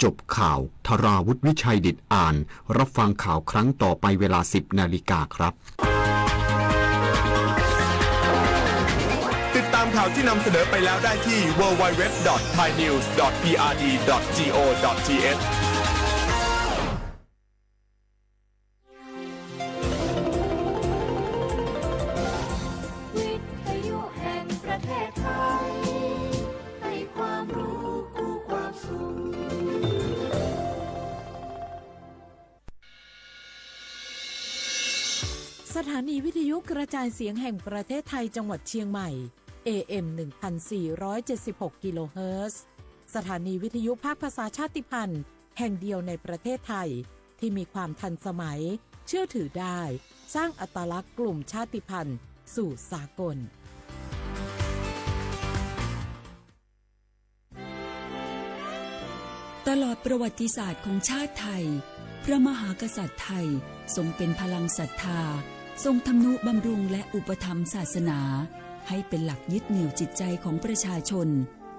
จบข่าวธราวุฒิวิชัยดิษฐอ่านรับฟังข่าวครั้งต่อไปเวลา 10 นาฬิกาครับติดตามข่าวที่นำเสนอไปแล้วได้ที่ www.thainews.prd.go.thสถานีวิทยุกระจายเสียงแห่งประเทศไทยจังหวัดเชียงใหม่ AM 1476 กิโลเฮิรตซ์สถานีวิทยุภาคภาษาชาติพันธุ์แห่งเดียวในประเทศไทยที่มีความทันสมัยเชื่อถือได้สร้างอัตลักษณ์กลุ่มชาติพันธุ์สู่สากลตลอดประวัติศาสตร์ของชาติไทยพระมหากษัตริย์ไทยทรงเป็นพลังศรัทธาทรงทำนุบำรุงและอุปถัมภ์ศาสนาให้เป็นหลักยึดเหนี่ยวจิตใจของประชาชน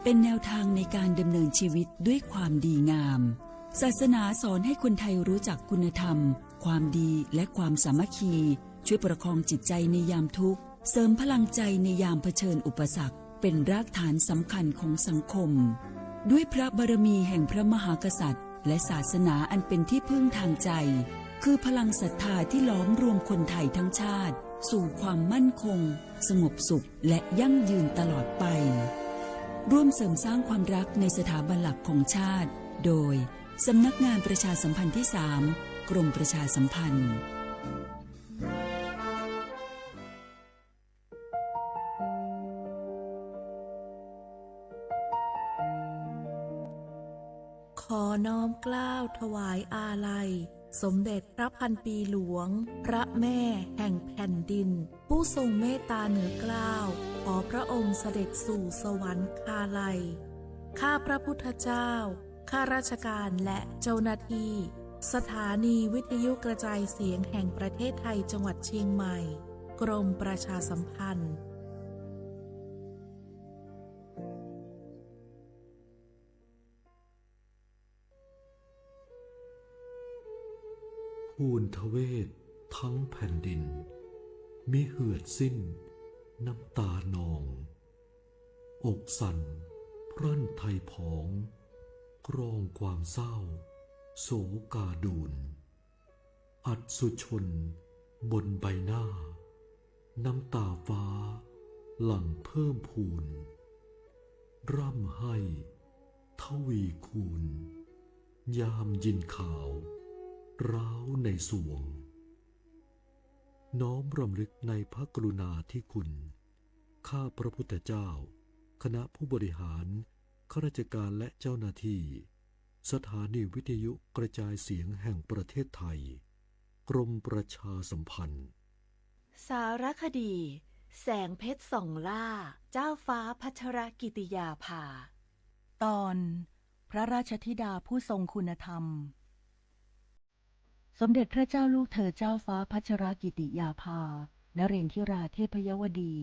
เป็นแนวทางในการดำเนินชีวิตด้วยความดีงามศาสนาสอนให้คนไทยรู้จักคุณธรรมความดีและความสามัคคีช่วยประคองจิตใจในยามทุกข์เสริมพลังใจในยามเผชิญอุปสรรคเป็นรากฐานสำคัญของสังคมด้วยพระบารมีแห่งพระมหากษัตริย์และศาสนาอันเป็นที่พึ่งทางใจคือพลังศรัทธาที่ล้อมรวมคนไทยทั้งชาติสู่ความมั่นคงสงบสุขและยั่งยืนตลอดไปร่วมเสริมสร้างความรักในสถาบันหลักของชาติโดยสำนักงานประชาสัมพันธ์ที่ 3 กรมประชาสัมพันธ์ขอน้อมเกล้าถวายอาลัยสมเด็จพระพันปีหลวงพระแม่แห่งแผ่นดินผู้ทรงเมตตาเหนือเกล้าขอพระองค์เสด็จสู่สวรรคาลัยข้าพระพุทธเจ้าข้าราชการและเจ้าหน้าที่สถานีวิทยุกระจายเสียงแห่งประเทศไทยจังหวัดเชียงใหม่กรมประชาสัมพันธ์ภูนทเวศทั้งแผ่นดินมิเหือดสิ้นน้ำตานองอกสั่นพรั่นไทยผองกรองความเศร้าโศกาดูนอัดสุชนบนใบหน้าน้ำตาฟ้าหลั่งเพิ่มพูนร่ำให้ทวีคูณยามยินข่าวร้าวในสวงน้อมรำลึกในพระกรุณาธิคุณข้าพระพุทธเจ้าคณะผู้บริหารข้าราชการและเจ้าหน้าที่สถานีวิทยุกระจายเสียงแห่งประเทศไทยกรมประชาสัมพันธ์สารคดีแสงเพชรส่องล่าเจ้าฟ้าพัชรกิติยาภาตอนพระราชธิดาผู้ทรงคุณธรรมสมเด็จพระเจ้าลูกเธอเจ้าฟ้าพัชรกิติยาภานเรนทิราเทพยวดี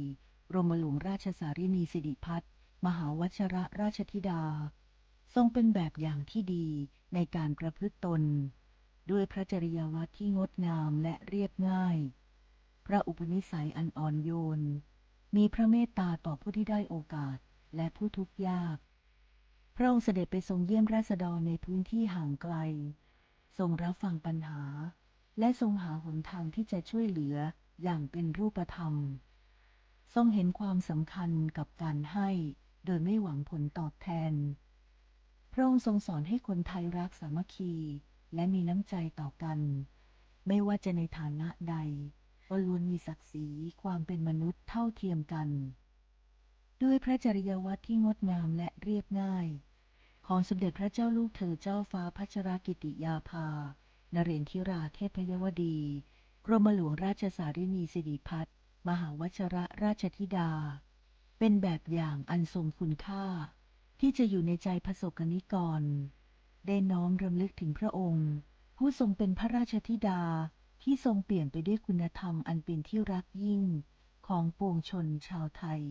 กรมหลวงราชสารินีสิริพัฒน์มหาวชรราชธิดาทรงเป็นแบบอย่างที่ดีในการประพฤติตนด้วยพระจริยวัตรที่งดงามและเรียบง่ายพระอุปนิสัยอันอ่อนโยนมีพระเมตตาต่อผู้ที่ได้โอกาสและผู้ทุกข์ยากพระองค์เสด็จไปทรงเยี่ยมราษฎรในพื้นที่ห่างไกลทรงรับฟังปัญหาและทรงหาหนทางที่จะช่วยเหลืออย่างเป็นรูปธรรมทรงเห็นความสำคัญกับการให้โดยไม่หวังผลตอบแทนพระองค์ทรงสอนให้คนไทยรักสามัคคีและมีน้ำใจต่อกันไม่ว่าจะในฐานะใดก็ล้วนมีศักดิ์ศรีความเป็นมนุษย์เท่าเทียมกันด้วยพระจริยวัตรที่งดงามและเรียบง่ายของสมเด็จพระเจ้าลูกเธอเจ้าฟ้าพัชรกิติยาภานเรนทิราเทพยวดีกรมหลวงราชสารินีสิริพัฒน์มหาวชรราชธิดาเป็นแบบอย่างอันทรงคุณค่าที่จะอยู่ในใจประสบกนิกรได้น้อมรำลึกถึงพระองค์ผู้ทรงเป็นพระราชธิดาที่ทรงเปลี่ยนไปด้วยคุณธรรมอันเป็นที่รักยิ่งของปวงชนชาวไทย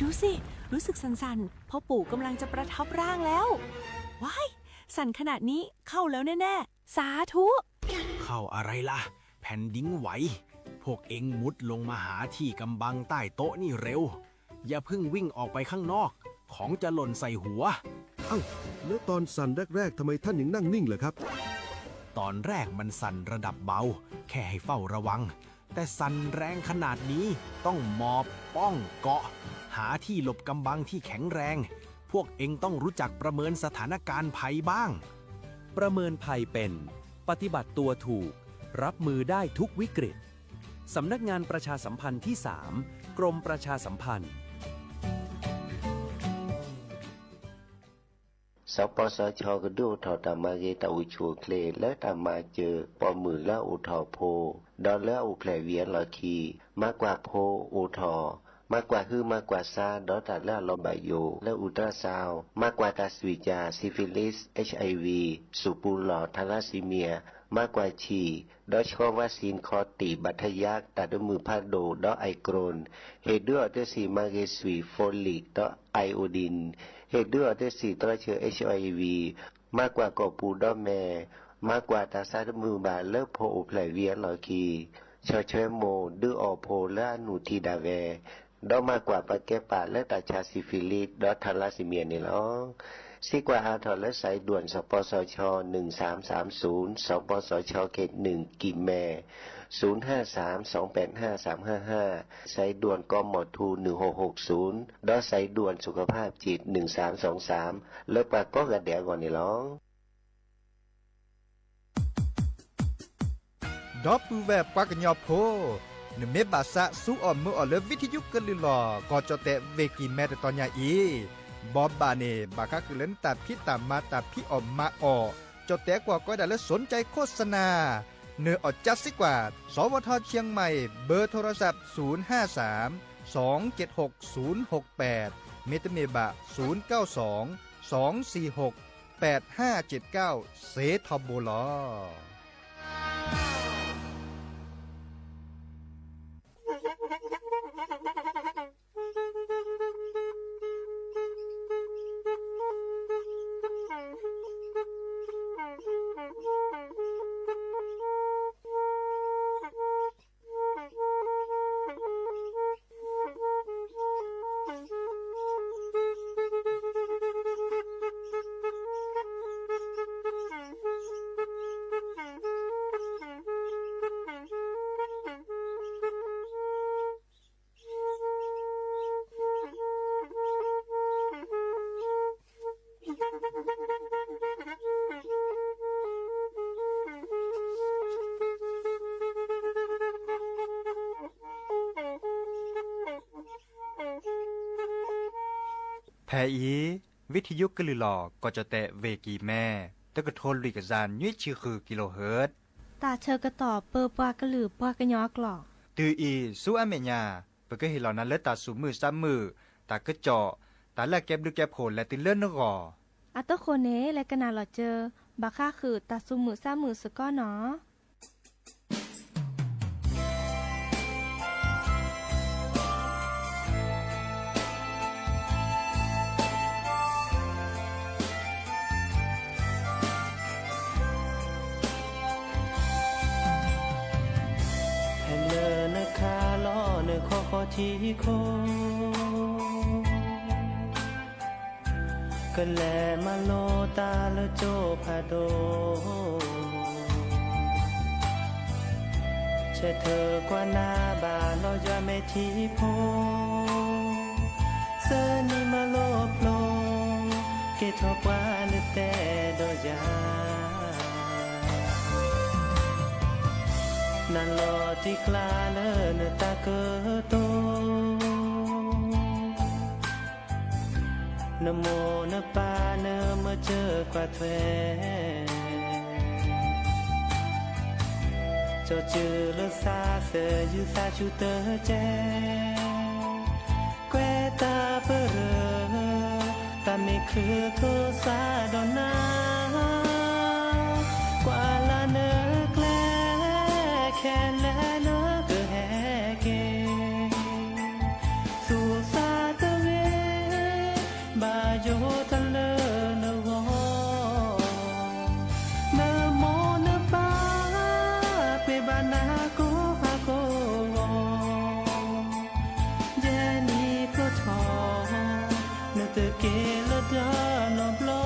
ดูสิ รู้สึกสั่นๆพ่อปู่กำลังจะประทับร่างแล้ว ว้าย สั่นขนาดนี้เข้าแล้วแน่ๆ สาธุ เข้าอะไรล่ะ แผ่นดินไหว พวกเอ็งมุดลงมาหาที่กำบังใต้โต๊ะนี่เร็ว อย่าเพิ่งวิ่งออกไปข้างนอก ของจะหล่นใส่หัว เอ้าแล้วตอนสั่นแรกๆทำไมท่านยังนั่งนิ่งเหรอครับ ตอนแรกมันสั่นระดับเบา แค่ให้เฝ้าระวัง แต่สั่นแรงขนาดนี้ต้องหมอบป้องเกาะ หาที่หลบกำบังที่แข็งแรง พวกเอ็งต้องรู้จักประเมินสถานการณ์ภัยบ้าง ประเมินภัยเป็น ปฏิบัติตัวถูก รับมือได้ทุกวิกฤต สำนักงานประชาสัมพันธ์ที่ 3 กรมประชาสัมพันธ์ สปสชกดูถอตามาเกตาอุชัวเคลและตามาเจอปอมือละอุทอโพดอลและอุแผลเวียนลอคีมากกว่าโพอุทอมากกว่าฮือมากกว่าซาดอตัดและลอมบายโยและอุตราซาวมากกว่าตาสวิจาซิฟิลิส HIV สุปูหลอทาราซีเมียมากกว่าฉีดอชคอวัคซีนคอตีบัทยักตัดมือพาโดดอไอโกรนเฮดด้วยอเตสีมาเกสวีโฟลิกดอไอโอดินเหตุด้วยอเตสีตัวเชื้อ HIV มากกว่ากอปูดอแม่มากกว่าตาซาดมือบาเลิกโพอุแผลเวียนลอคีชอเชโมดืออโพและอนุทีดาเวดอมากกว่าปะแกปาและตาชาซิฟิลิสดอทาราซิเมียนี่ล้อซีกว่าอาทอและสายด่วนสปสช1330สปสชเขต1กิแม053285355สายด่วนกมทู1660ดอสายด่วนสุขภาพจิต1323แล้วปากก็กระเดียก่อนนี่ล้อดอปูแวบปากญอโพนเมบาสะสู้ออมมืออเลวิทยุกลือลอกอจอเตเวกีแมตตอนยาอีบอบบาเนบาคักเล่นตาพิตามาตาพิออมมาออจอเตกว่าก็ได้และสนใจโฆษณาเนื้ออดจัดสิกว่าสวทเชียงใหม่เบอร์โทรศัพท์053 276 068เมตเมบะ092 246 8579เสทบลอแพอีวิทยุกลือหลอกก็จะแตะเวกีแม่ตะกะโทนลิกซานยุ้ยชื่อคือกิโลเฮิรตซ์ตาเชอกระต่อเปอปากระหลือปากระยอกหลอกตืออีสู้อเมญาเปก็เห็นเหล่านั้นและตาสูมือซ้ำมือตากระเจาะตาแลกแก็บดูแก็บโผลและติเลื่อนนกออัตโคเนและกนาหลอเจอบาค่าคือตาสูมือซ้ำมือสก้อเนาะที่โคก็แลมาโลตาลโจพาโดเชเธอกว่านาบาลอยาไม่ที่โพเสนิมาโลโปลเกทอกว่าลแต่ดอยานันโลที่คลาเลนตาเกโตนโมนปาเนมาเจอกว่าแทเจ้าจือเลซาเสยูซาชูเตอเจแกวตาเปรตาไม่คือโทซาดอนา Hãy subscribe cho kênh Ghiền Mì Gõ Để không bỏ lỡ te que la da no blo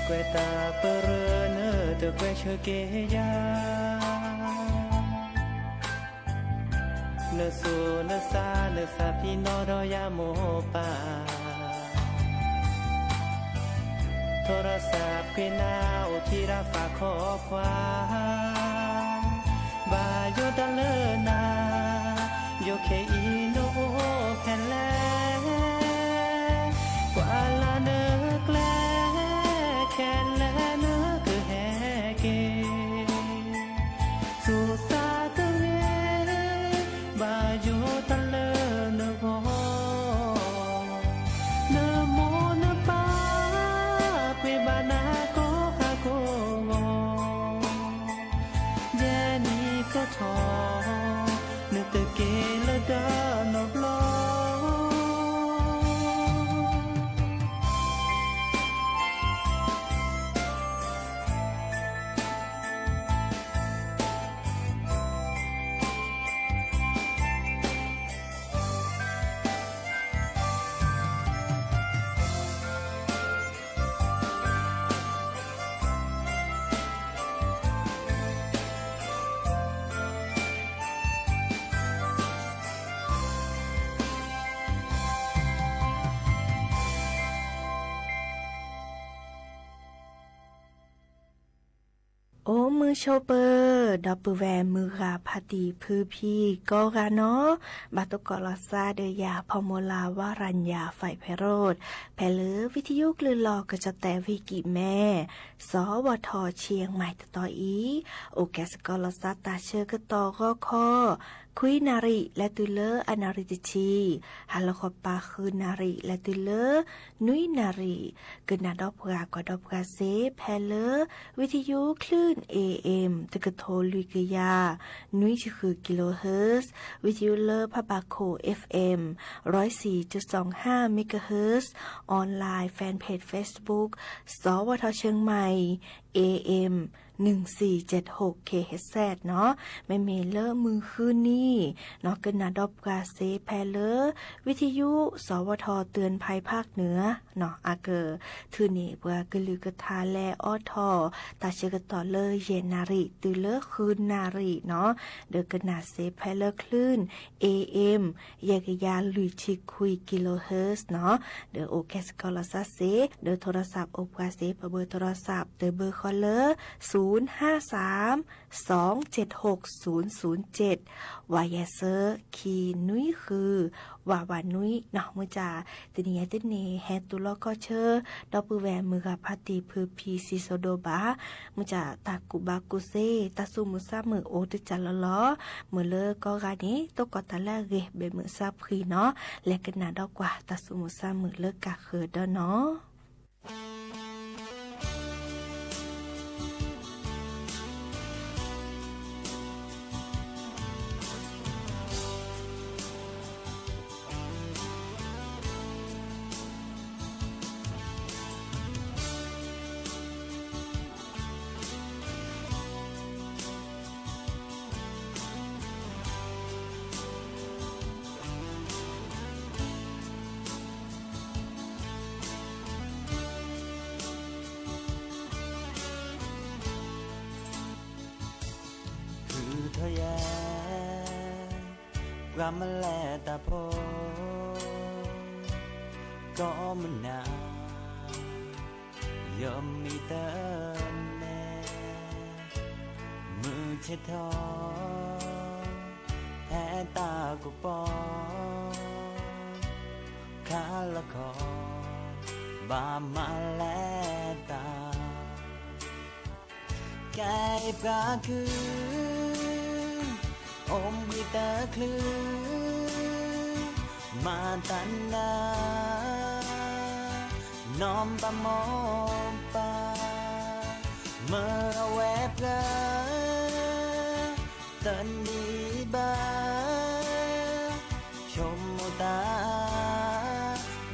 Queta per ne te queche che ya Ne su ne sa pino do ya mo pa โทรศัพท์คือนาวที่รับฝากข้อความบ่าโยดเลนาโยเคอีโนแผ่นแลกว่าลาเนกแลแค่แลเนคือแฮเกสุสาตเวบ่าโยดเลนโกเนโมเนปาBana ko ha ko je ni ko tho ne te ke la da no blo โอ้มือโชเปอร์ดอปเปอร์แวร์มือกาพาตีพื้พี่ก็กาเนาะบาตุกอลาซาเดยาพอมลาวารัญญาไฟไพโรดแพลือวิทยุกลือลอกระจะแต่วิกิแม่สวทเชียงใหม่ต่ออีโอแกสกอลาซาตาเชอร์กต่อก็ข้อคุยนาริและตุเลออนาริติชีฮัลโลคอปาคือนาริและตุเลอนุยนาริกนาดอกกากว่าดอกกาเซแพเลอวิทยุคลื่น AM ตะกะโทลุยกยานุยคือกิโลเฮิรตซ์วิทยุเลอพะบาโค FM 104.25 เมกะเฮิรตซ์ออนไลน์แฟนเพจ Facebook สวทเชียงใหม่ AM 1476 KHZ เนาะแม่เมเลอร์มือคืนนี่เนาะกนาดอบกาเซแพเลอร์วิทยุสวทเตือนภัยภาคเหนือเนาะอาเกอทือนี่เปือกลือกทาแลออทอตาเชกต่อเลยเยนาริตือเลอคืนนาริเนาะเดอกนาเซแพเลอร์คลื่น AM ยากยาลุยชิคุยกิโลเฮิรตซ์เนาะเดอโอเคสกอลาซาเซเดอโทรศัพท์อบกาเซเบอร์โทรศัพท์เดอเบอร์คอลเลอร์053-276-007วายเซอร์คีนุยคือวาวานุยเนาะมือจ่าติเนียติเนแฮตุลก็เชอดอปือแวมือกับพาติพือพีซิโซโดบามือจ่าตากุบากุเซตาซูมุซามือโอติจัลลอมือเลอก็กานี้ตกตะละเกเบมือซาพรีเนาะและกันนาดอกว่าตาซูมุซามือเลิกกะเคือดเนาะเธอแย่กลับมาแลตาโพก็มันนายอมมีเติมแน่มือเช็ดทอแพ้ตากุปอขาละคอบามาแลตาแก่ปลาคืออมวิตาคลื่น มาตันนาน้อมปะมอปาเมื่อแวบเกอตันดีบาชมตา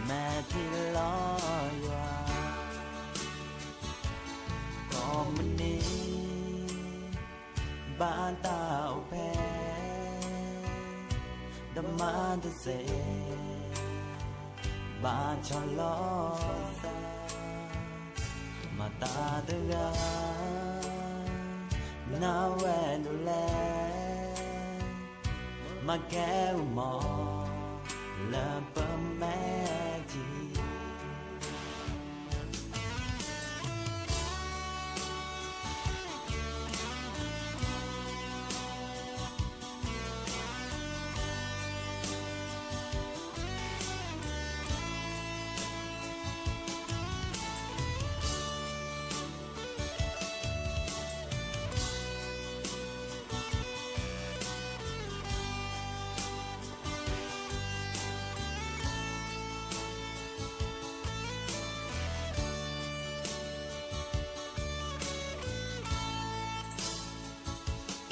แม่ที่ลอยว่าก็มันนี้บ้านตาแพ้ดมาตเสบ้านชอลอซามาตาตะกานาแวดูแลมาแก้วมอและเปิมแม่ที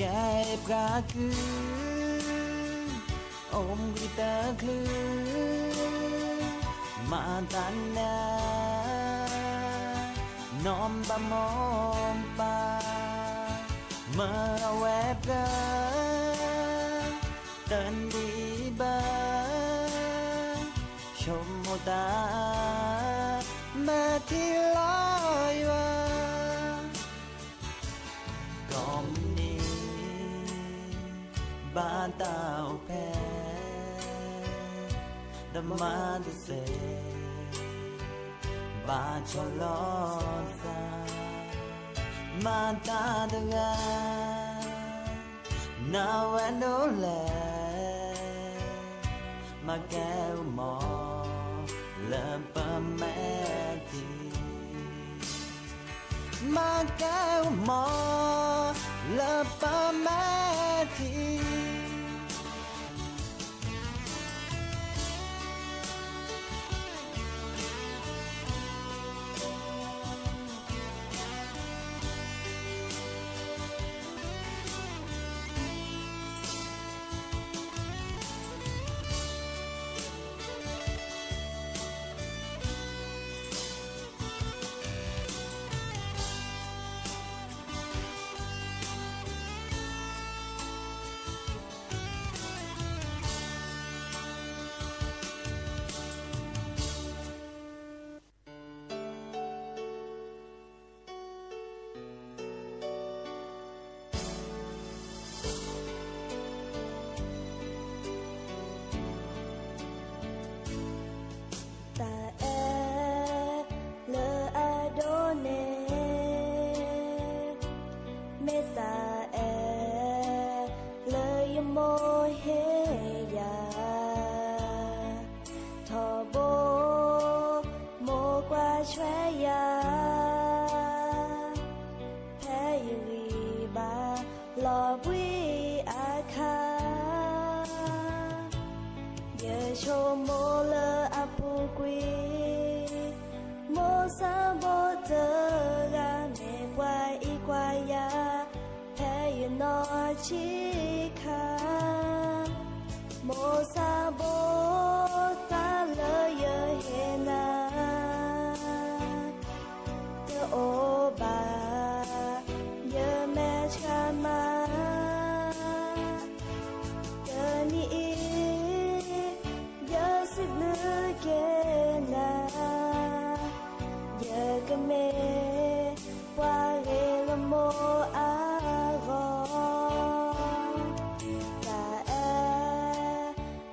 แก้ปลาคืออมกริตาคลือมาตันนาน้อมบะมอมปาเมื่อแวบเกอเดินดีบาชมโมตาแม่ที่ลอยว่าก็มีบ้านตาแพ้ดมาตุเสบ้านชลอซามาตาตะกานาวันโนแลมาแก้วหมอเลิมปะแม่ทีมาแก้วหมอเลิมปะแม่ที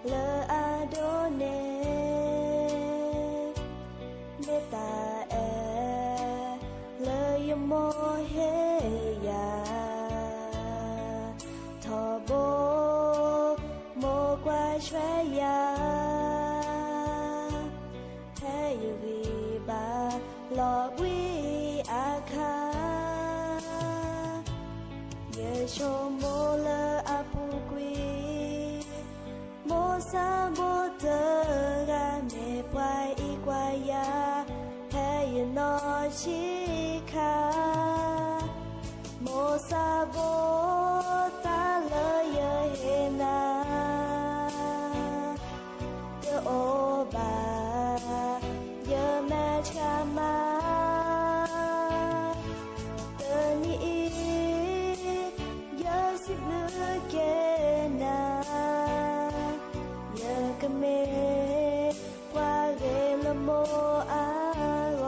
le ชิคาโมซาโบตาเลยเยเฮนาเตโอบาเยแม่ชามาเตนีเยสิบลือเกนาเยกะเมกว่าเรละโมอาโร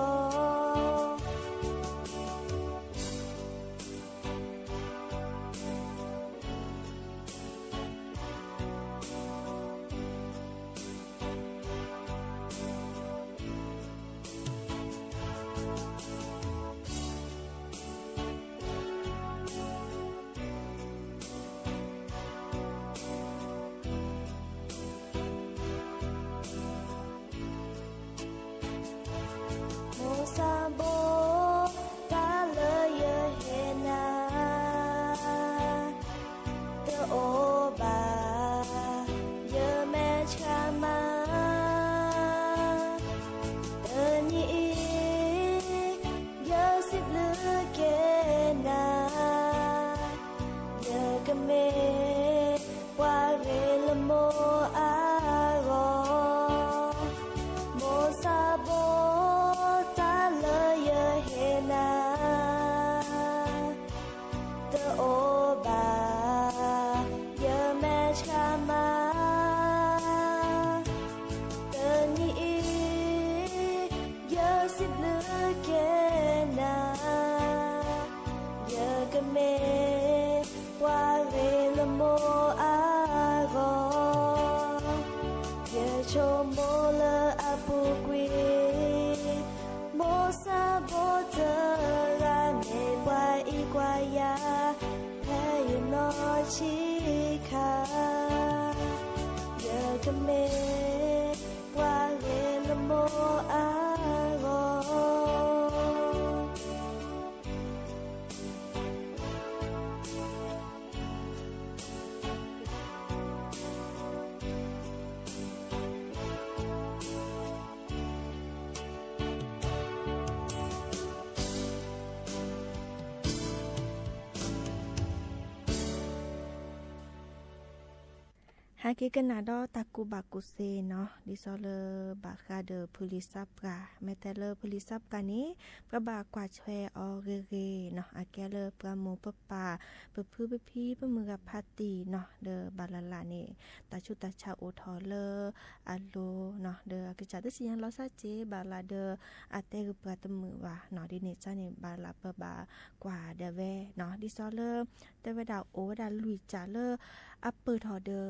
โมซาโบตาเลยเยเฮนาเตโอบาเยแม่ชามาเตนีเยสิบลือเกนาเยกะเมวาเรละโมอาโรโมซาโบตาเลยเยเฮนาเตโอบาเยแม่ชามาเตนีเยสิบลือเกนาเยกะเมวาเรละโมอาโรเยโชโมเลอาปูกวีโมซาโบเตราเนวาอีกวายาแพ้ยนอชิคาเยกะเมวาเรละโมอาโรฮากิกันนาดอตากูบากุเซเนาะดิซอเลบาคาเดพุลิซับกาเมเตเลพุลิซับกานี้ประบากว่าแชออเรเรเนาะอาแกเลประโมปปาเปพื้ปพีปมือกับพาตีเนาะเดบาลาลานี่ตาชุตาชาโอทอเลอาโลเนาะเดอกิจาตสิยังลอซาเจบาลาเดอาเตกปะตมือว่าเนาะดิเนจานี่บาลาปบากว่าเดเวเนาะดิซอเลเตวดาโอดาลุยจาเลอัปเปอร์ทอเดอ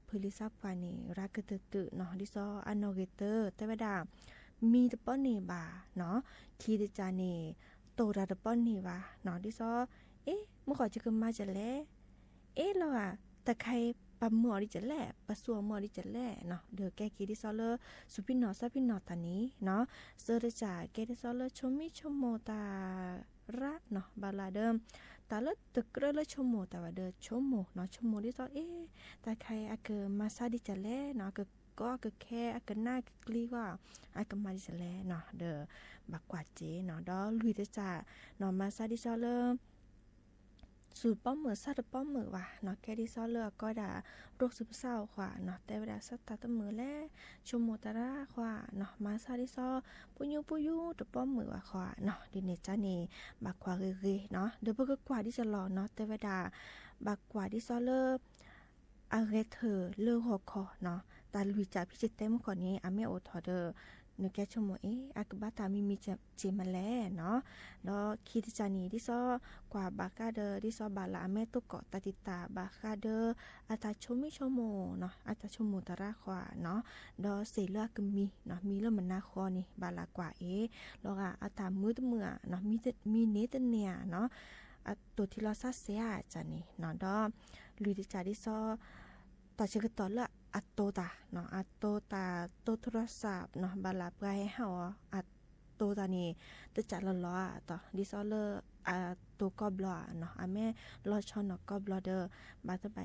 พลิซับกว่านี่รักกะตึเนาะดิซออันโนเกเตอร์แต่ว่าดามีตะป้อนนี่บาเนาะคีดจานี่โตระตะป้อนนี่ว่าเนาะดิซอเอ๊ะมื้อขอจะกึมมาจะแลเอ๊ะแล้วอ่ะตะไคร้ปะหมอดิจะแลปะสัวหมอดิจะแลเนาะเด้อแกคีดิซอเลสุปินอซาปินอตานี้เนาะเซอร์จาแกดิซอเลชมิชโมตาระเนาะบาลาเดิมตาละตึกระละชโมตาว่าเดชโมเนาะชโมดิซอเอ๊ะตาใครอะเกมาซาดิจะแลเนาะก็แค่อะกะหน้ากลีว่าอะกะมาดิจะแลเนาะเด้อบักกว่าเจเนาะดอลุยตะจาเนาะมาซาดิซอเลสูตรป้อมมือซาดป้อมมือว่ะเนาะแกดิซอเลก็ด่าโรคซึมเศร้าขวาเนาะแต่เวลาสัตตาตะมือแลชโมตาราขวาเนาะมาซาดิซอปุยุตะป้อมมือว่าขวาเนาะดิเนจานี่บักกว่าเรเนาะเดี๋ยวเพิ่นกว่าที่จะรอเนาะแต่เวลาบักกว่าดิซอเลอะเรเธอเลอหัวคอเนาะตาลุยจากพิจิตเต็มก่อนนี้อะเมโอทอเดอนึกแกชโมอากบาตามีเจมาแลเนาะแล้วคิดจานีที่ซอกว่าบากาเดอที่ซอบาลาเมตุเกาะตาติตาบากาเดออาตาชมิชโมเนาะอาตาชโมตาราขวาเนาะดอเสลากมีเนาะมีแล้วมันนาคอนี่บาลากว่าแล้วก็อาตามือตะเมื่อเนาะมีเนตเนียเนาะตัวที่เราซาเสียจานี่เนาะดอลุยติจาที่ซอต่อเชกต่อละอัตโตตาเนาะอัตโตตาโตโทรศัพท์เนาะบาลาปลายเฮาอัตโตตานี่ตะจัดล้อต่อดิซอเลอตัวกอบลอเนาะแม่ลอชอนกอบลอเดอบาตะบา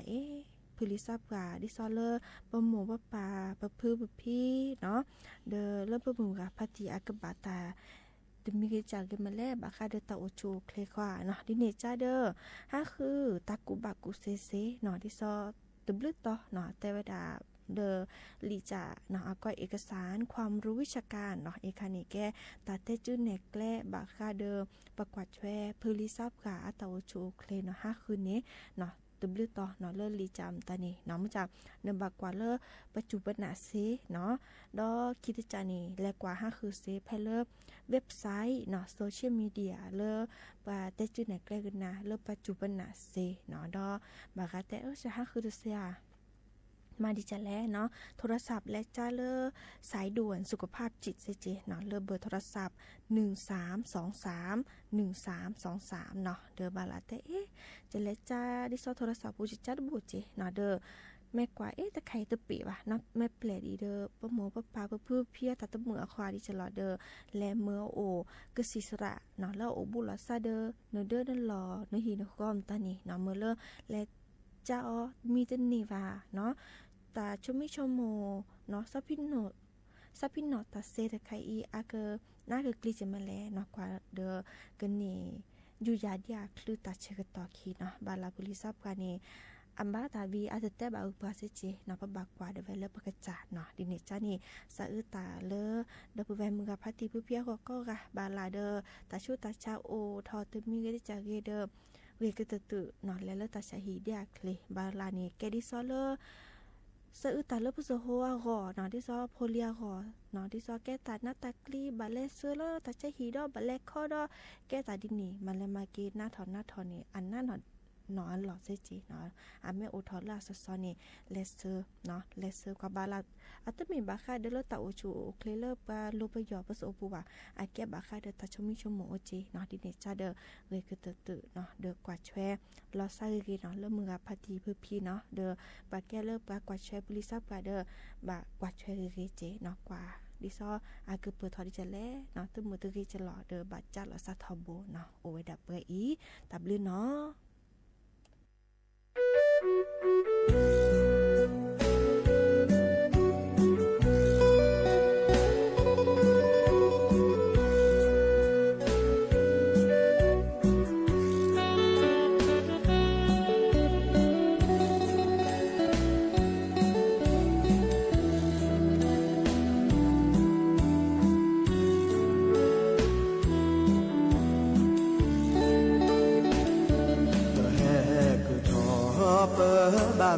พลิซับกาดิซอเลอปะหมูปะปาปะพื้ปะพี่เนาะเดอเริ่มปะหมูกะพัติอากบาตา ตึมีกิจากกันมาแล้วบาคาเดอตาโอชูเคลควาเนาะดิเนจ้าเด้อฮะคือตากูบากูเซเซเนาะที่ซอตบลึต่อเนาะแต่เวลาเดอลีจาเนาะก็เอกสารความรู้วิชาการเนาะเอคานิแกตาเตจื้อเนกแกลบาคาเดอประกวดแชร์พื้ลิซับกาตาโอชูเคลเนาะฮะคืนนี้เนาะตบลึต่อเนาะเลอลีจามตานี่เนาะมันจะเนบากว่าเลอปัจจุบันน่ะเซเนาะดอคิดจานี่และกว่าฮะคือเซเพเลอเว็บไซต์เนาะโซเชียลมีเดียเลอปาเตจื้อเนกแกลกันนะเลอปัจจุบันน่ะเซเนาะดอบากาแต่จะฮะคือเสียมาดิจะแล้วเนาะโทรศัพท์และจ้าเลอสายด่วนสุขภาพจิตเจเนาะเลอเบอร์โทรศัพท์1323 เนาะเดอบาลาแต่จะและจ้าดิซอโทรศัพท์ผู้จัดบุเจเนาะเดอแม่กว่าแต่ใครตะปีวะเนาะแม่เปลดีเดอปะหมอปะปาปะพื้เพียตัดตะมือควาดิจะหลอเดอและเมื่อโอกสิสระเนาะแล้วโอบุลซาเดอเนเดอนั่นหลอเนหีนกอมตานี่เนาะเมื่อเลอและจ้ามีตันนี่ว่าเนาะตาชมิชโมเนาะซาพินโนตาเซตะไคอีอาเกน่าเกกลีจะมาแลเนาะกว่าเดอกันนี่อยู่ยาดยาคลือตาเชกตอคีเนาะบาลาบุลิซับกันนี่อัมบาตาวีอาจจะแต่บาอุปาเซเจเนาะปะบักกว่าเดเวลปะกะจาดเนาะดิเนจานี่สะอึตาเลอเดปแวมือกับพัติผู้เพียก็กะบาลาเดอตาชูตาชาโอทอตึมีเกดิจาเกเดเวกตะตุเนาะแล้วตาชาฮีเดียคเลบาลานี่แกดิซอเลอสะอึตาเลอพุโซโฮวากอเนาะที่ซอโพเลียกอเนาะที่ซอแกตาหน้าตากลีบาเลเซอเลอตาชาฮีดอบาเลคอดอแกตาดินี่มันเลยมาเกหน้าถอนนี่อันหน้าเนาะนอนหลอดเซจีเนาะอาเมโอทอลาซอนี่เลเซอร์เนาะเลเซอร์กับบาลาอัตมีบาคาเดลตาโอชูเคลเลอร์ปาโลปยอปสโอปูวาอาแกบาคาเดตาชมิชโมโอจีเนาะดิเนจาเดเวกตตุเนาะเดกว่าแชลอซาเกเนาะเลมือพัทีพืพีเนาะเดบาแกเลปากว่าแชบริซับกาเดบากว่าแชเกเจเนาะกว่าดิซออาเกเปิดทอดิจะแลเนาะตึมือตึกจะหลอเดบาจัดลอซาทอโบเนาะโอเวดับเบอีตับลือเนาะ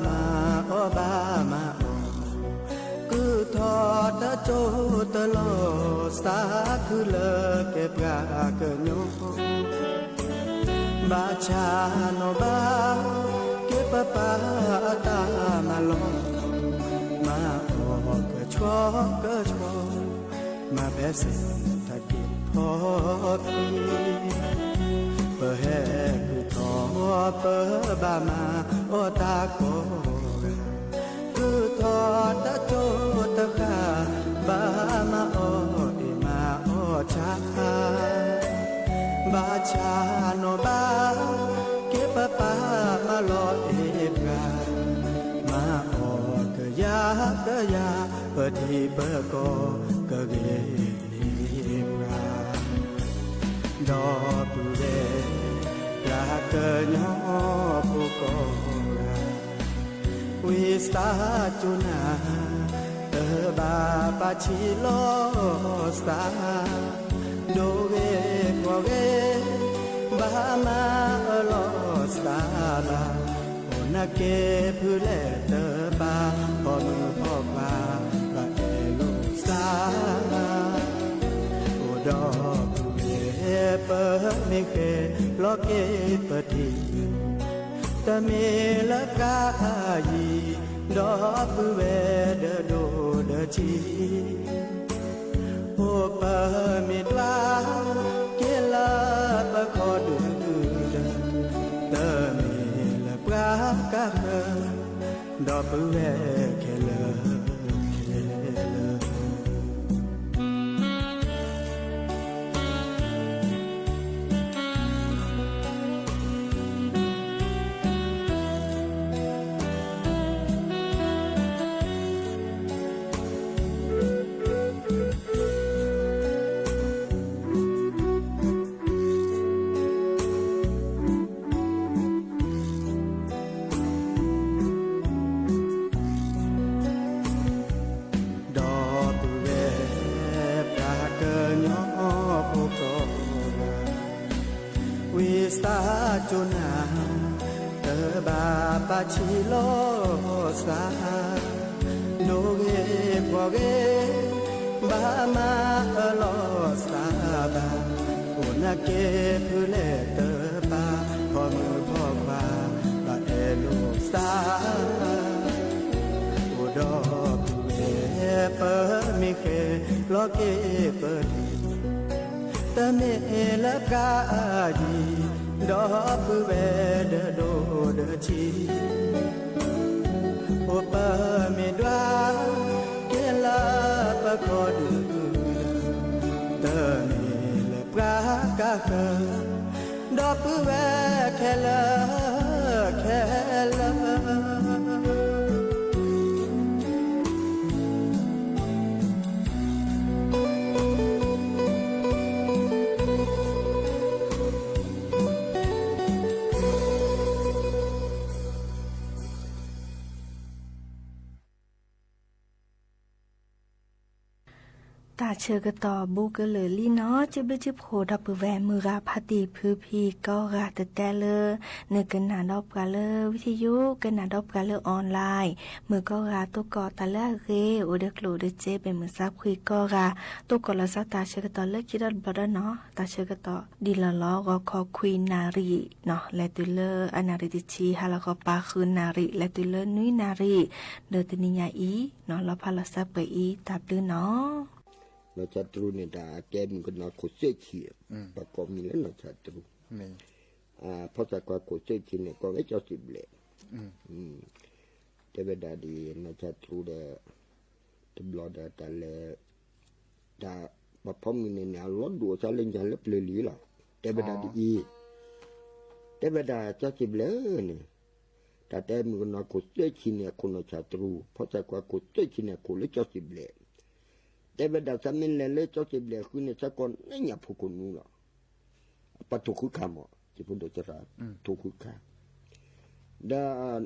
มาอบามาคือทอตะโจตะโลสาคือเลเก็บกาเกโยบาชาโนบาเก็บปาตามาลงมาโอกะชอกะชอมาเบสตะกิพอพีเปแฮคือทอเปบามาโอตาโกคือทอตะโจตะคาบามาโอเอมาโอชาบาชาโนบาเก็บปามาลอเอบกามาโอกะยเปิดที่เปิดก็กะเกนิบราดอปุเรลาเกญอปุโกราวิสาจุนาบาปาชิโลสตาโดเกกวเกบามาโลสตาลาโอนาเกพุเลเตบาปอนพอบาบาเอโลสตาโอดอเปเมเกโลเกปติตะเมละกายีดอปเวเดโดเดจีโอปะเมตลาเกลาปะขอดูเดตะเมละกากะดอปเวเคล สาจุนาเตบาปาชิโลสาโนเกพอเกบามาโลสาบาโอนาเกพุเลเตบาพอมือพ่อควาบาเอโลสาโอดอเอเปมิเคโลเกเปทีตเมลกาจีดอปเวเดโดเดชีโอปเมดวาเกลาปะคอดูตเมลปรากาคดอปเวแคลาแคลาตาเชอกต่อบูกเลยลี่เนาะจะไปจิบโหดับแวมือราพาตีพื้พีก็ราตแต่เลยเนื้อกันหนาดอบกาเลวิทยุกันหนาดอบกาเลออนไลน์มือก็ราตุกอตาละเรโอเดกโลเดเจเป็นมือซับคุยก็ราตุกอละซักตาเชอกต่อเลิกคิดดบดเนาะตาเชอกต่อดีละล้อก็ขอคุยนารีเนาะและตุเลอนาริติชีฮาละก็ปาคืนนารีและตุเลนุยนารีเดตนิยาอีเนาะละพาละซับไปอีตับลือเนาะเราชัตรูเนี่ยด่าแกมันก็น่าโคตรเสียเขียประกอบมีแล้วเราชัตรูเพราะจากว่าโคตรเสียเขียเนี่ยก็ไม่เจ้าสิบเลยแต่เวลาดีเราชัตรูเดอตบลอดแต่เลยด่าแบบพอมีในแนวรถดูซาเล่นยันเล็บเลยหรือล่ะแต่เวลาดีแต่เวลาเจ้าสิบเลยเนี่ยแต่มันก็น่าโคตรเสียเขียเนี่ยคนเราชัตรูเพราะจากว่าโคตรเสียเขียเนี่ยคนเลยเจ้าสิบเลยแต่เวลาสามีเลยเจ้าสิบเลยคือเนี่ยสักคนไม่อยากพูดคนนู้นหรอกปัจจุบันข้ามอ่ะที่พูดโดยเฉพาะถูกข้ามด้าน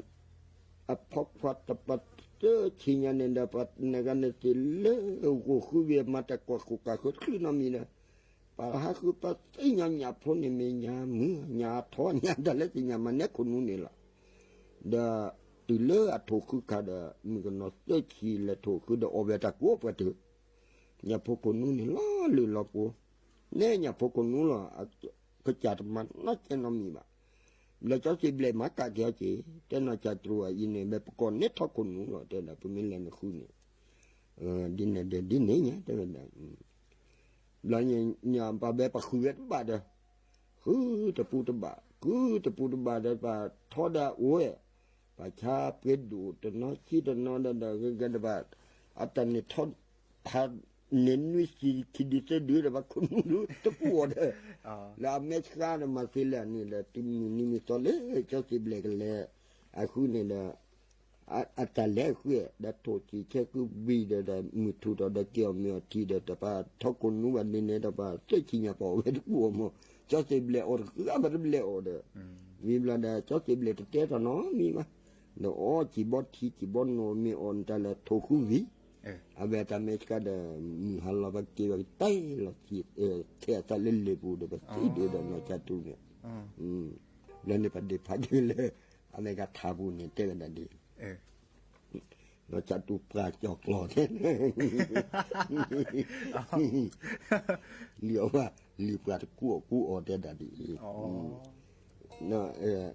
พกฟัดปัดเจอชิญานินดาปัดในการเนี่ยสิเล่กูคือเวียมาแต่กว่ากูกะคือคือน้ำมีนะป่าหาคือปัดไอ้ยาหยาพ้นเนี่ยมียามือยาท้อนยาดัลเลติยามันเนี่ยคนนู้นนี่ล่ะด้าติเล่ถูกคือขาดมีกันนอสเจอชีและถูกคือเดอเวตากูปัดเถอะอย่าพวกคนนู้นนี่ล้อหรือล้อกูเนี่ยอย่าพวกคนนู้นล่ะก็จัดมันน่าจะน้ำมีบ้าแล้วเจ้าสิเบลมากะเดียวจีแต่น่าจะตรัวอินเนี่ยแบบก่อนเนี่ยทักคนนู้นล่ะแต่ละเป็นมิลเลนคู่นี่ดินเนี่ยแต่แบบแล้วเนี่ยปะแบบคุยกันบ้าเด้อคือตะปูตะบะเด้อปะทอดาโอ้ยปะชาเป็ดดูแต่น้อยคิดแต่น้อยเด้อกันบ้าอัตเนี่ยทอดพาเน้นวิธีคิดดีเสียดีแต่ว่าคนรู้ตะปวดแล้วเมชกาเนี่ยมาสิแล้วนี่แหละที่นี่มีตัวเล็กเจ้าสิบเล็กเลยไอ้คุณเนี่ยนะอัตเล็กคือดัตโตจีแค่คือวีเดมือถูกดัตเกี่ยวมีทีเดแต่ว่าถ้าคนนู้นวันนี้เนี่ยแต่ว่าเจ้าชิญาปอเวทุกวัวมั้งเจ้าสิบเล็กอดคืออะไรแบบเล็กอดมีเวลาเดเจ้าสิบเล็กเจ้าน้องมีมั้ยเนาะจีบอทีจีบอนโนมีออนแต่ละทุกวีavete americana halla bakki tai la ki te ta lelle bu de bakki de no chatu ne le ne pa de pa de le america tha bu ne te na di no chatu pra chok lo ne li wa li pra ku o de da di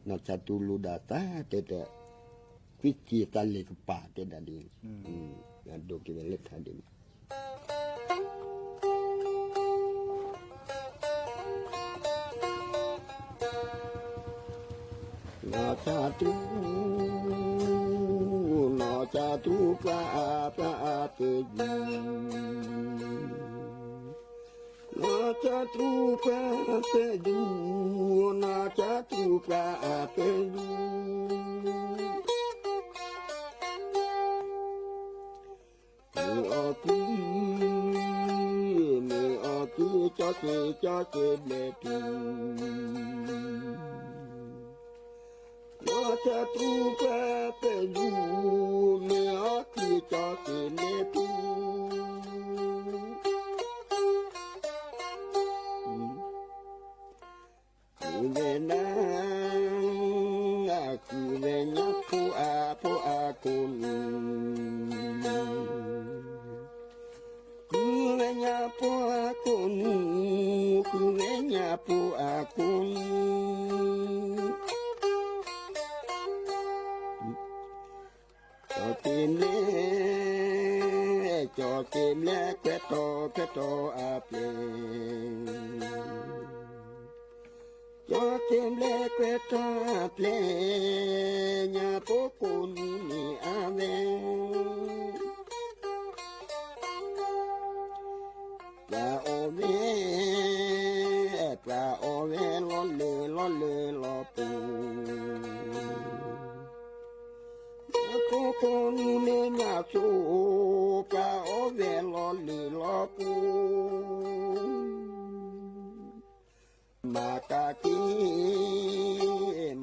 no chatu lu da ta te te ki ta le pa te da di do que vale tadim na chatu pa pe na chatu pa pe du na chatu pa pe du me aku cho le tu na cha tu pe du me aku cho le tu me na nya po akunu ku nya po akunu cho tìm lẽ quét to à plê cho tìm lẽ quét to à plê nhà phố cô ni à về và ô về lo lê lo pu cô ni mê nhà su và ô về lo lê lo pu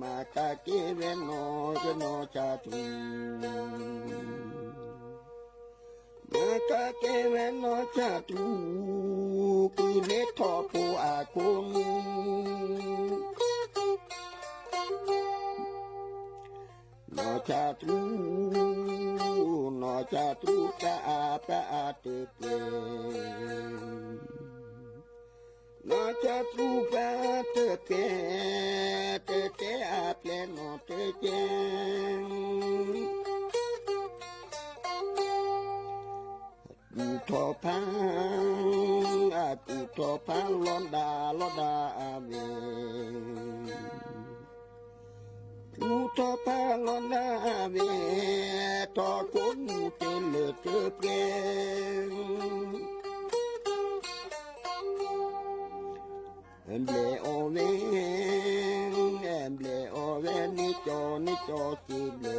Makaki veno cha tu Makaki veno cha tu Kile topo akunu No cha tu ka te pe No cha tu pa te a pleno te tu to pa londa ave tu to pa londa ave to kun te le te pre Emble ove ni cho tible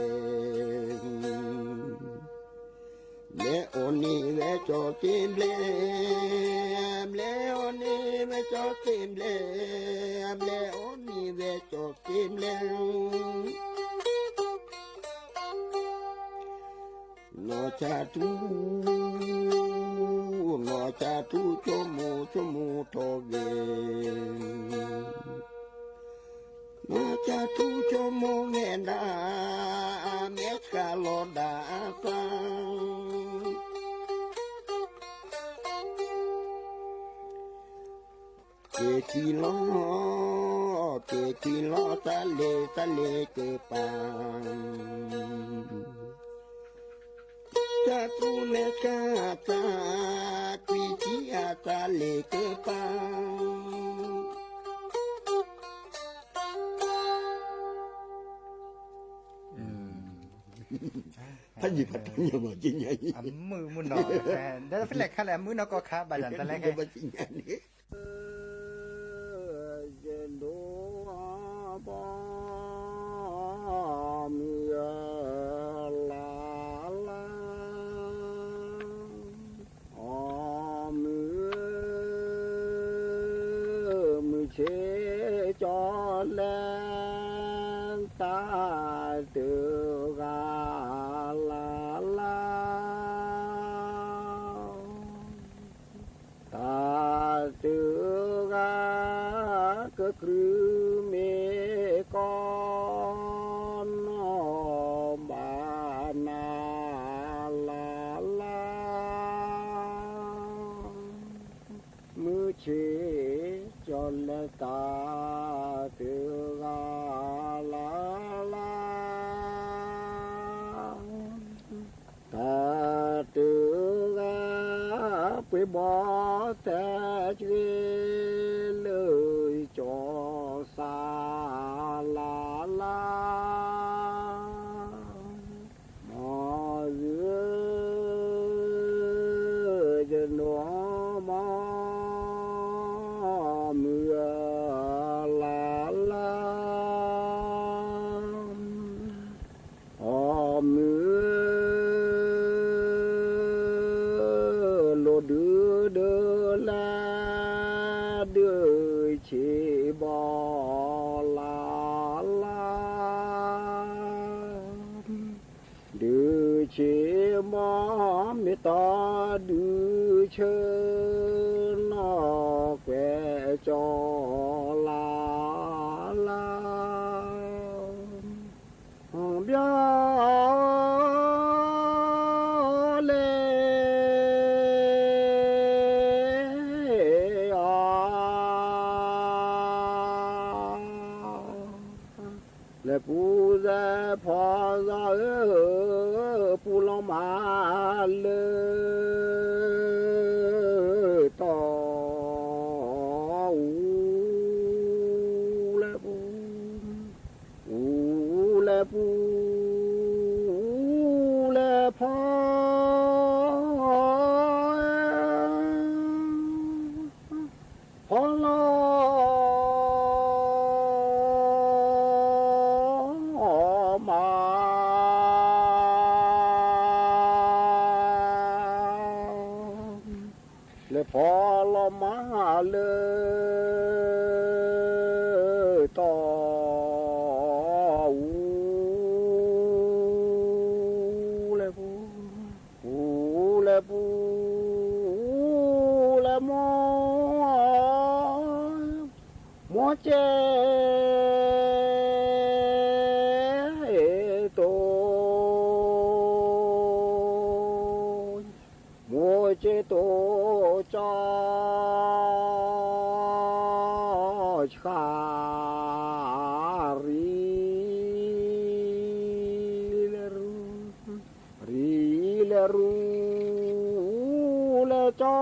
Le oni ve cho tible Emble oni ve cho tible Emble oni ve cho tible No cha tu cho mu to ve No cha tu cho mu me da me ka lo da sa Ke kilo ta le ke pa Cha tu me ka ta qui chi ta le ke pa Thanh gì phát nhưng mà chỉ nhảy mưa nọ đó phải là khá là mưa nó có khá bài lần ta lấy cái cho lên ta từ gà la ta từ gà cơ cứ mê con bà na la mưa chế cho lên ta từ gà la ta từ gà phải bỏ ta chuyên lời cho xa la mà giữa dân nó mưa đưa chỉ bỏ đưa chỉ bỏ mi ta đưa chơi nó quẹ cho และปูจะพอจะปูลงมาเลยต่อและปูและปูและพอพอลมาและพอลมาเลยต่อและปูและหมอเจโตหมอเจโตจอชารีเลรูเลจอ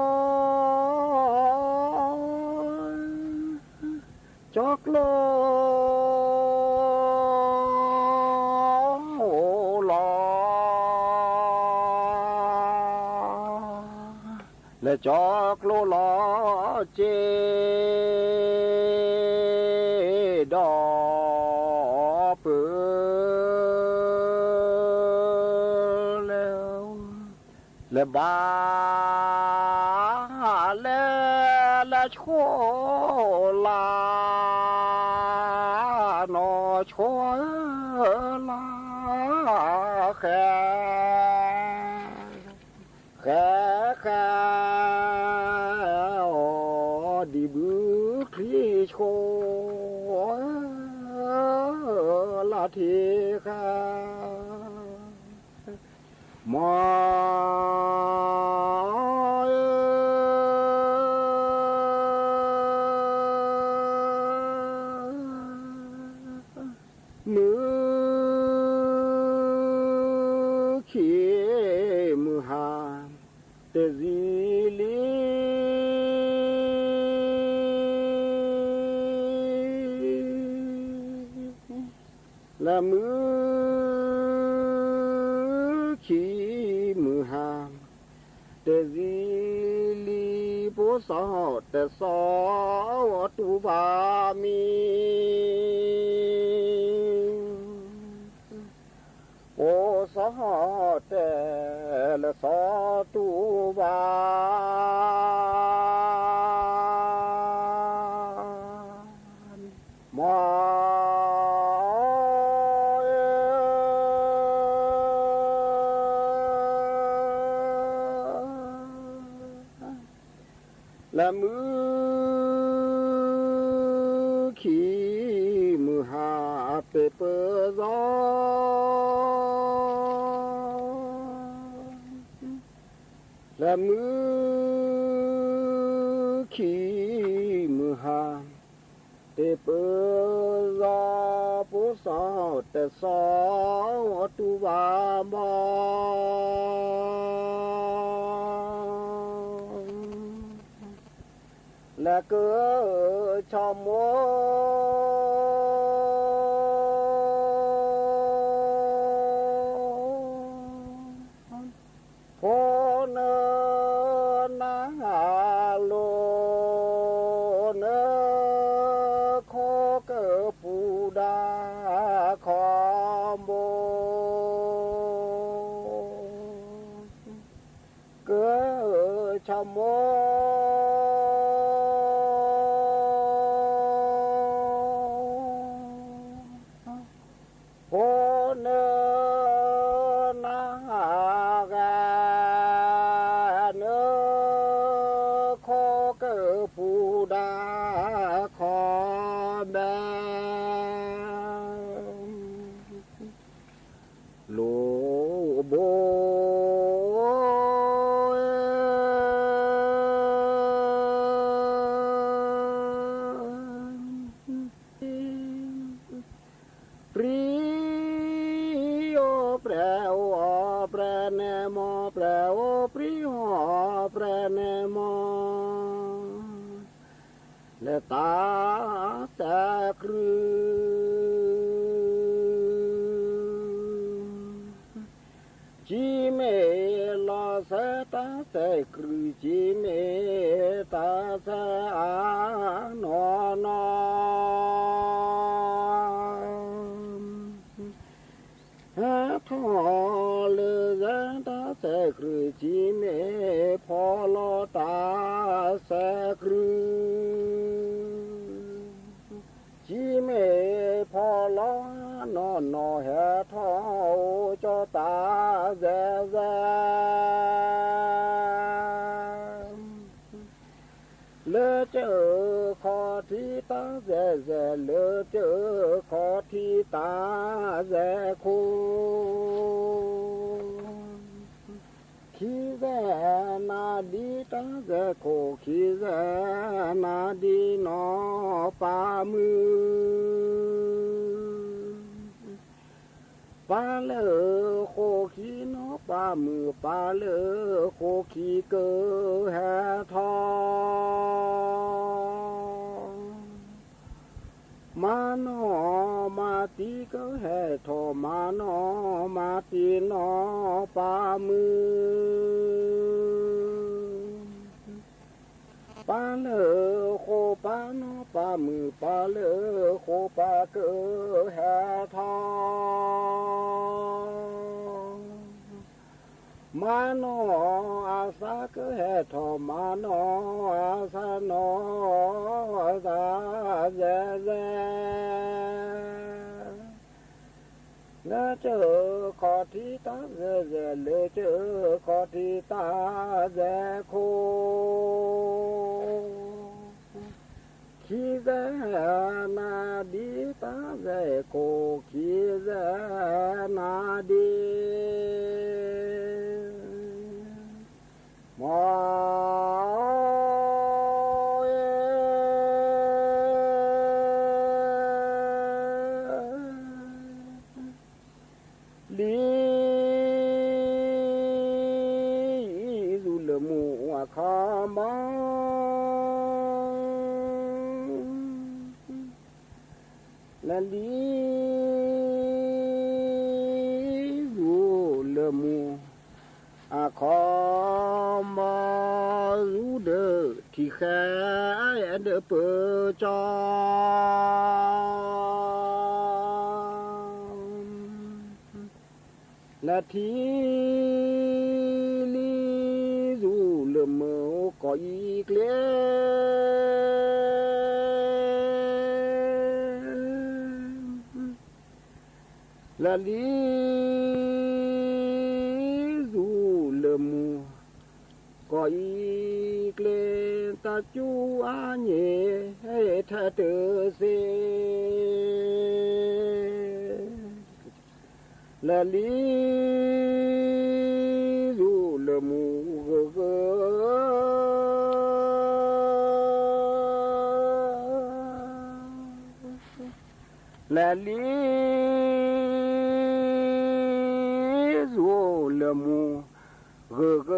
จอกโลลอและจอกโลลอเจดอเปืแล้วและบาและโชลานอโชลาแค่ดีบึกที่โชลาทีค่ะมอมือขี้มือหาเตซิลีและมือขี้มือหาเตซิลีโปสอแต่สอตุบามีโอสอแต่ละสอตุบามอและมือขี้มือหาเปเปอร์ซอและมือขี้มือหาเปเปอร์ซอผู้สอแต่สอตุบาบอและเกิดชอมโมโพเนนาโลเนโคเกปูดาคอมโบเกิดชอมโมโพเนนาแกเนโคเกปูดาคอแบโลโบ มอและตาแต่ครืจีเมลอเสตาเสครืจีเมตาเสอานอนอทอเลเสตาเสครืจีเมพอลอตาเสครืจีเมพอลอนอนอแหทอจอตาแซแซเลเจอขอที่ตาแซแซเลเจอขอที่ตาแซคูขีแซนาดีตาแซโคขีแซนาดีนอปามือปาเลอโคขีนอปามือปาเลอโคขีเกอแฮทอมานอมาตีเกอแฮทอมานอมาตีนอปามือปาเลอโคปานอปามือปาเลอโคปาเกอแฮทอมานออาสาเกอแฮทอมานออาสานอสาแซแซเลเจอขอที่ตาแซแซเลเจอขอที่ตาแซโคขีแซนาดีตาแซโคขีแซนาดีมอลีซุลมูคามาละลีซุลมูอาคอมารูเดที่แค่เดเปจอละทีลีรูเลมก็อีกเลละลีรูเลมก็อีกเลตาจูอาเนให้เธอเตอเซละลีรูเลมูเกละลีรูเลมูเก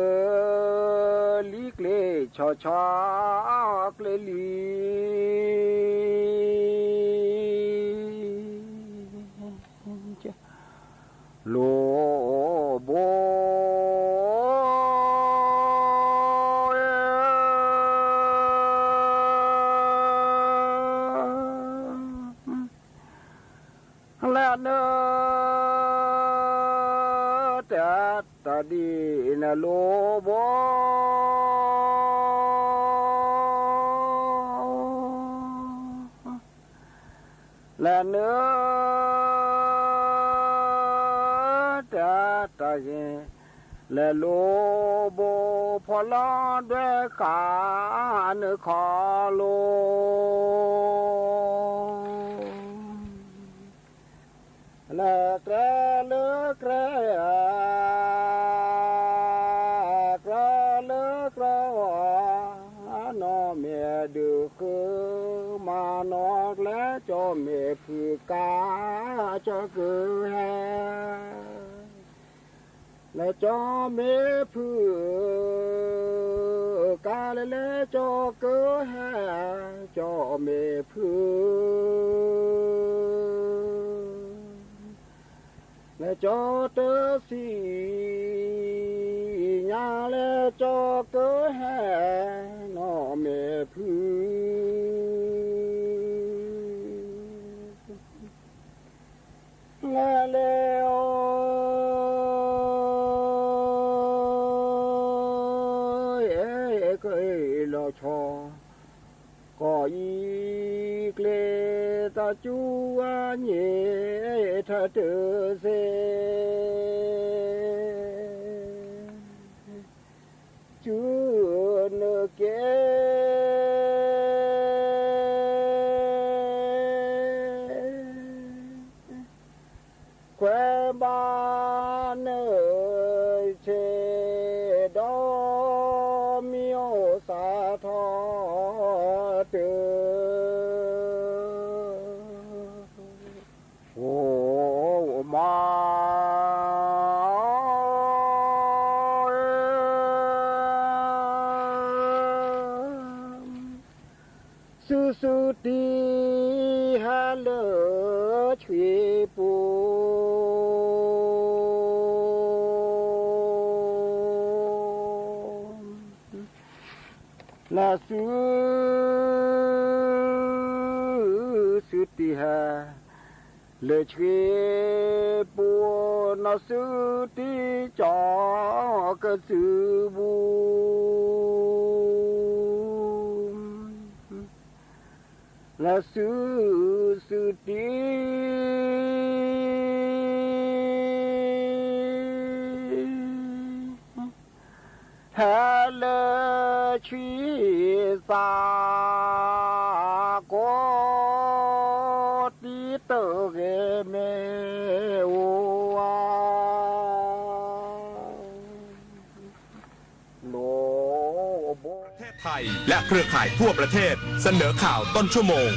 ลิกเลชอชอกเลลีโลโบละเนตาดีนะโลโบละเนตาเยและโลโบพอลอด้วยขานคอโลและแกรเลือแกรเลือกนอเมียดือคือมานอกและจอเมียผือกาจะคือแฮและจอเมียผือ กาเลเลจอเกอแฮจอเมพือและจอเตอสีญาและจอเกอแฮนอเมพือและเลโอชอก็อีเกลตาจูอันเยทะเตเซจูเนเกแควบานเนเชดอมิโอสาทอเตโอมาสุสุตีฮัลโหลชวีปูla su ti ha le chwe pu na su ti cho ka su bu la su ti ha le chwe sa ko ti to ge me wa no ประเทศไทยและเครือข่ายทั่วประเทศเสนอข่าวต้นชั่วโมง